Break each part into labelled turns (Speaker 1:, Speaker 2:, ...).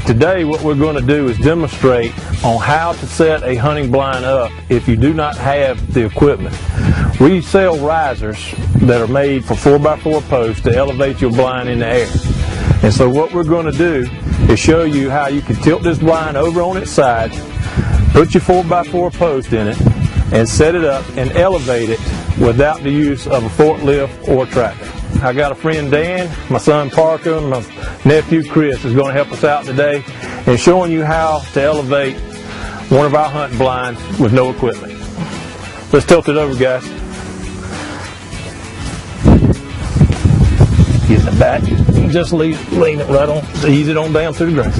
Speaker 1: Today what we're going to do is demonstrate on how to set a hunting blind up if you do not have the equipment. We sell risers that are made for 4x4 posts to elevate your blind in the air. And so what we're going to do is show you how you can tilt this blind over on its side, put your 4x4 post in it, and set it up and elevate it without the use of a forklift or tractor. I got a friend Dan, my son Parker, and my nephew Chris is going to help us out today in showing you how to elevate one of our hunting blinds with no equipment. Let's tilt it over, guys. Get in the back, just lean it right on, ease it on down through the grass.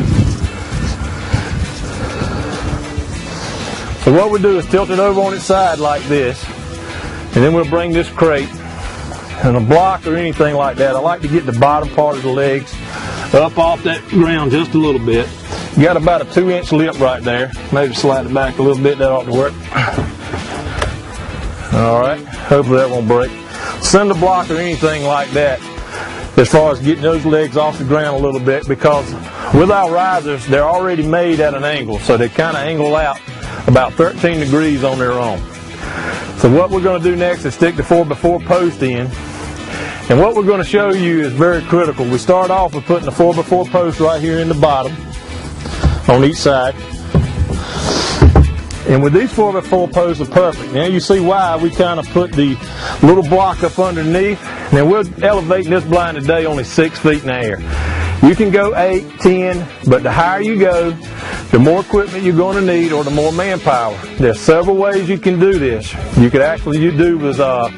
Speaker 1: So what we do is tilt it over on its side like this, and then we'll bring this crate and a block or anything like that. I like to get the bottom part of the legs up off that ground just a little bit. You got about a 2-inch lip right there. Maybe slide it back a little bit, that ought to work. Alright, hopefully that won't break. Send a block or anything like that as far as getting those legs off the ground a little bit, because with our risers, they're already made at an angle, so they kind of angle out about 13 degrees on their own. So what we're going to do next is stick the 4x4 post in, and what we're going to show you is very critical. We start off with putting the 4x4 post right here in the bottom on each side, and with these 4x4 posts are perfect. Now you see why we kind of put the little block up underneath. Now we're elevating this blind today only 6 feet in the air. You can go 8, 10, but the higher you go, the more equipment you're going to need, or the more manpower. There's several ways you can do this. You could actually do with a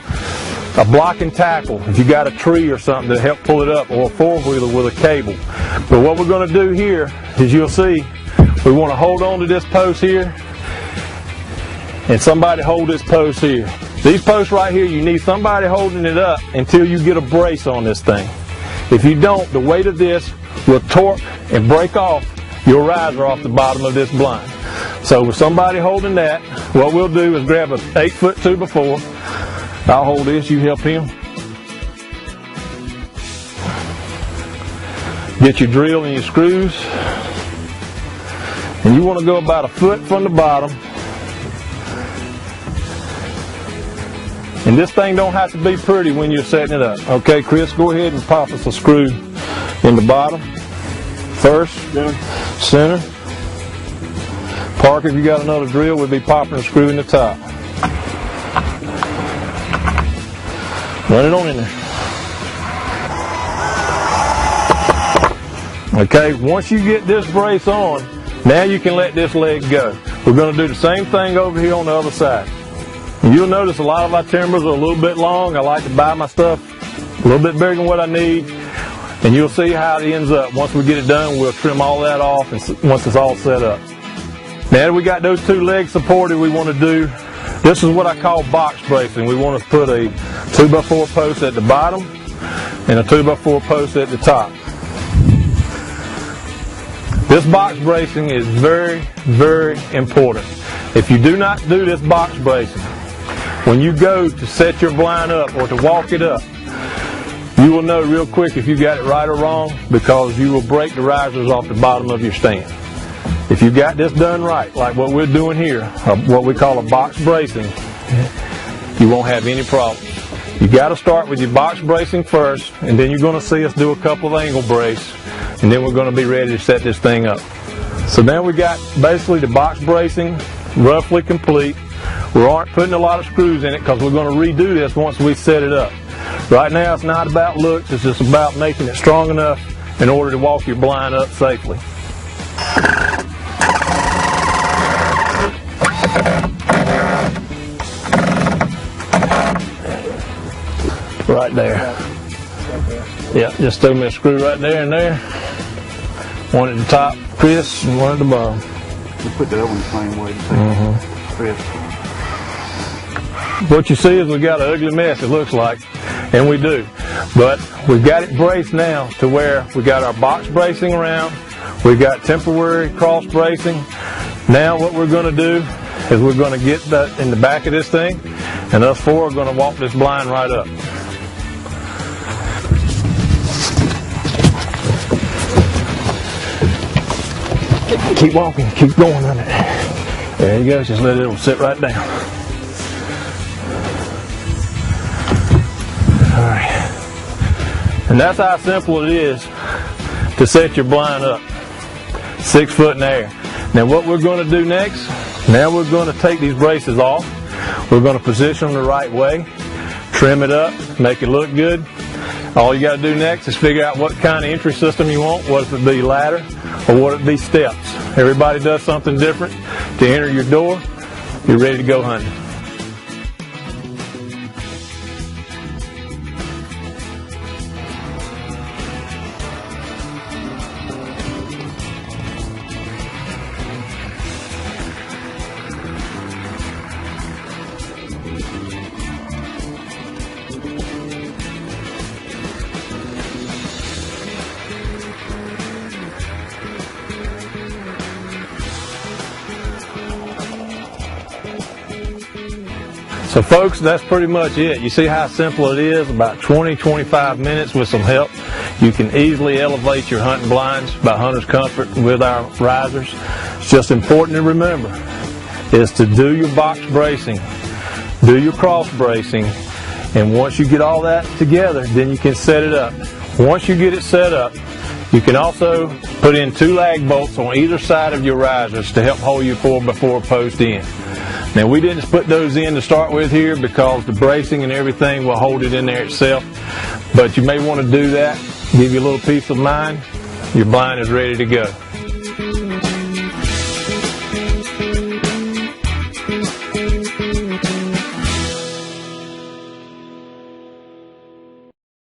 Speaker 1: block and tackle if you got a tree or something to help pull it up, or a four-wheeler with a cable. But what we're going to do here is, you'll see, we want to hold on to this post here, and somebody hold this post here. These posts right here, you need somebody holding it up until you get a brace on this thing. If you don't, the weight of this will torque and break off your riser off the bottom of this blind. So with somebody holding that, what we'll do is grab a 8-foot 2x4. I'll hold this, you help him. Get your drill and your screws. And you want to go about 1 foot from the bottom. And this thing don't have to be pretty when you're setting it up. Okay, Chris, go ahead and pop us a screw in the bottom. First, center. Parker, if you got another drill, we'll be popping a screw in the top. Run it on in there. Okay, once you get this brace on, now you can let this leg go. We're going to do the same thing over here on the other side. And you'll notice a lot of our timbers are a little bit long. I like to buy my stuff a little bit bigger than what I need. And you'll see how it ends up. Once we get it done, we'll trim all that off once it's all set up. Now that we got those 2 legs supported, we want to do, this is what I call box bracing. We want to put a 2x4 post at the bottom and a 2x4 post at the top. This box bracing is very, very important. If you do not do this box bracing, when you go to set your blind up or to walk it up, you will know real quick if you got it right or wrong, because you will break the risers off the bottom of your stand. If you got this done right, like what we're doing here, what we call a box bracing, you won't have any problems. You got to start with your box bracing first, and then you're going to see us do a couple of angle brace, and then we're going to be ready to set this thing up. So now we got basically the box bracing roughly complete. We aren't putting a lot of screws in it because we're going to redo this once we set it up. Right now it's not about looks, it's just about making it strong enough in order to walk your blind up safely. Right there. Yeah, just throw me a screw right there and there. One at the top, Chris, and one at the bottom.
Speaker 2: We put that on the same way. Chris.
Speaker 1: What you see is we got an ugly mess, it looks like, and we do. But we've got it braced now to where we got our box bracing around, we've got temporary cross bracing. Now what we're going to do is we're going to get that in the back of this thing, and us 4 are going to walk this blind right up. Keep walking, keep going on it. There you go, just let it sit right down. Alright. And that's how simple it is to set your blind up. 6 foot in the air. Now what we're going to do next, now we're going to take these braces off. We're going to position them the right way, trim it up, make it look good. All you got to do next is figure out what kind of entry system you want, whether it be ladder or whether it be steps. Everybody does something different to enter your door. You're ready to go hunting. So folks, that's pretty much it. You see how simple it is? About 20-25 minutes with some help. You can easily elevate your hunting blinds by Hunter's Comfort with our risers. It's just important to remember is to do your box bracing, do your cross bracing, and once you get all that together, then you can set it up. Once you get it set up, you can also put in 2 lag bolts on either side of your risers to help hold your 4x4 post in. Now we didn't put those in to start with here because the bracing and everything will hold it in there itself, but you may want to do that, give you a little peace of mind. Your blind is ready to go.